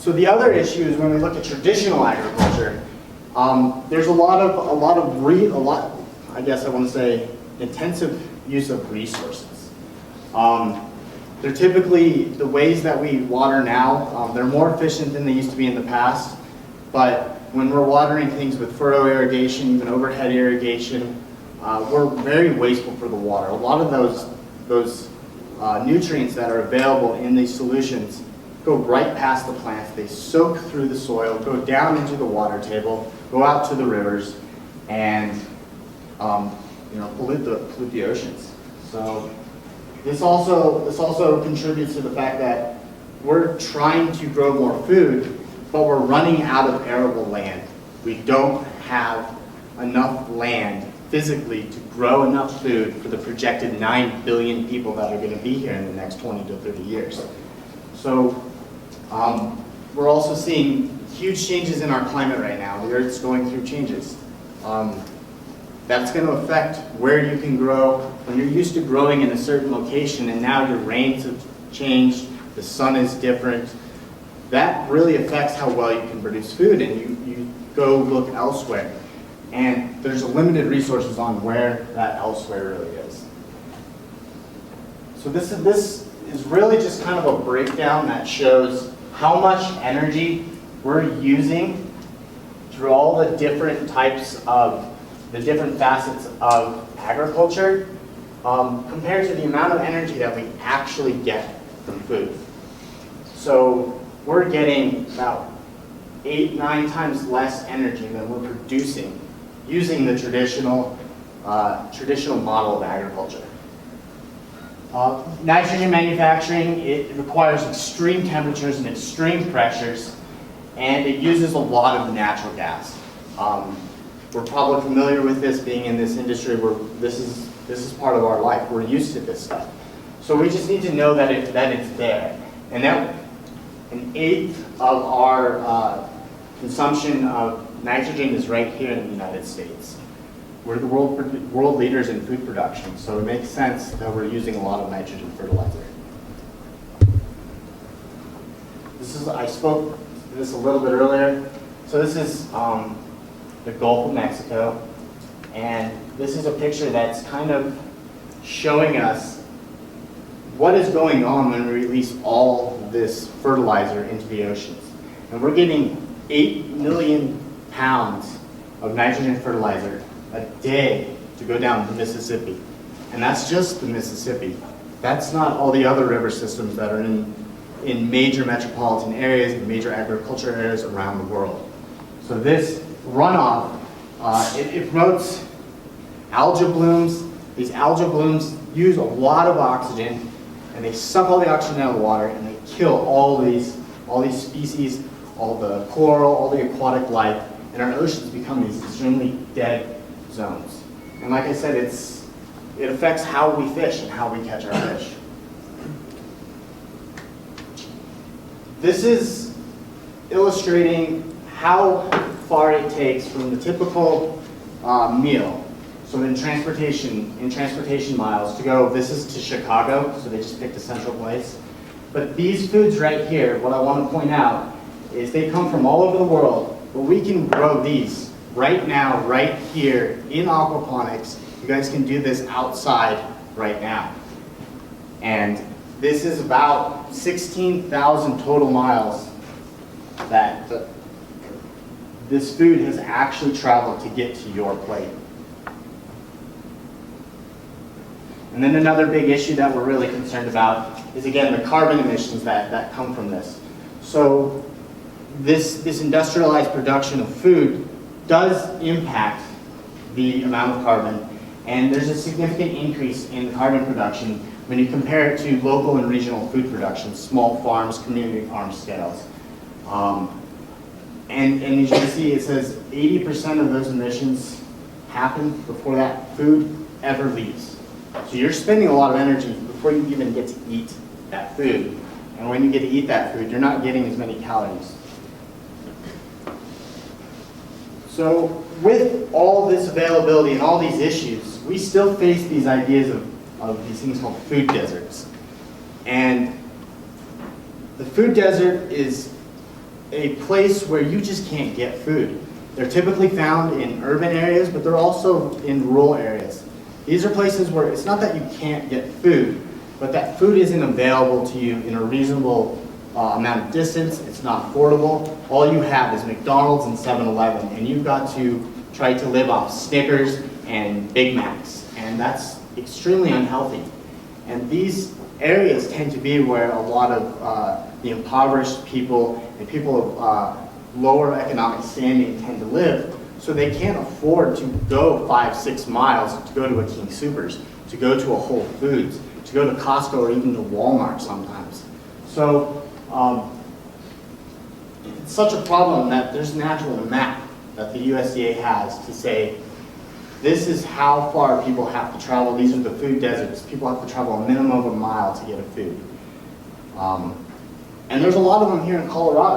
So the other issue is when we look at traditional agriculture, there's a lot, I guess I want to say, intensive use of resources. They're typically, the ways that we water now, they're more efficient than they used to be in the past, but when we're watering things with furrow irrigation, even overhead irrigation, we're very wasteful for the water. A lot of those nutrients that are available in these solutions go right past the plants. They soak through the soil, go down into the water table, go out to the rivers, and pollute the oceans. So this also contributes to the fact that we're trying to grow more food, but we're running out of arable land. We don't have enough land physically to grow enough food for the projected 9 billion people that are going to be here in the next 20 to 30 years. So we're also seeing huge changes in our climate right now. The Earth's going through changes. That's going to affect where you can grow. When you're used to growing in a certain location and now your rains have changed, the sun is different, that really affects how well you can produce food, and you go look elsewhere. And there's limited resources on where that elsewhere really is. So this is really just kind of a breakdown that shows how much energy we're using through all the different types of, the different facets of agriculture compared to the amount of energy that we actually get from food. So we're getting about 8-9 times less energy than we're producing using the traditional model of agriculture. Nitrogen manufacturing, it requires extreme temperatures and extreme pressures, and it uses a lot of natural gas. We're probably familiar with this, being in this industry where this is part of our life. We're used to this stuff. So we just need to know that it's there. And that 1/8 of our consumption of nitrogen is right here in the United States. We're the world leaders in food production, so it makes sense that we're using a lot of nitrogen fertilizer. I spoke to this a little bit earlier. So this is the Gulf of Mexico, and this is a picture that's kind of showing us what is going on when we release all this fertilizer into the oceans. And we're getting 8 million pounds of nitrogen fertilizer a day to go down the Mississippi. And that's just the Mississippi. That's not all the other river systems that are in major metropolitan areas and major agriculture areas around the world. So this runoff, it promotes algae blooms. These algae blooms use a lot of oxygen, and they suck all the oxygen out of the water, and they kill all these species, all the coral, all the aquatic life, and our oceans become these extremely dead zones. And like I said, it affects how we fish and how we catch our fish. This is illustrating how far it takes from the typical meal. So in transportation miles to go, this is to Chicago, so they just picked a central place. But these foods right here, what I want to point out is they come from all over the world, but we can grow these right now, right here in aquaponics. You guys can do this outside right now. And this is about 16,000 total miles that this food has actually traveled to get to your plate. And then another big issue that we're really concerned about is, again, the carbon emissions that come from this. So this industrialized production of food does impact the amount of carbon, and there's a significant increase in carbon production when you compare it to local and regional food production, small farms, community farm scales. And as you can see, it says 80% of those emissions happen before that food ever leaves. So you're spending a lot of energy before you even get to eat that food. And when you get to eat that food, you're not getting as many calories. So with all this availability and all these issues, we still face these ideas of these things called food deserts. And the food desert is a place where you just can't get food. They're typically found in urban areas, but they're also in rural areas. These are places where it's not that you can't get food, but that food isn't available to you in a reasonable amount of distance. It's not affordable. All you have is McDonald's and 7-Eleven, and you've got to try to live off Snickers and Big Macs, and that's extremely unhealthy. And these areas tend to be where a lot of the impoverished people and people of lower economic standing tend to live, so they can't afford to go 5-6 miles to go to a King Soopers, to go to a Whole Foods, to go to Costco or even to Walmart sometimes. So it's such a problem that there's an actual map that the USDA has to say, this is how far people have to travel. These are the food deserts. People have to travel a minimum of a mile to get a food. And there's a lot of them here in Colorado.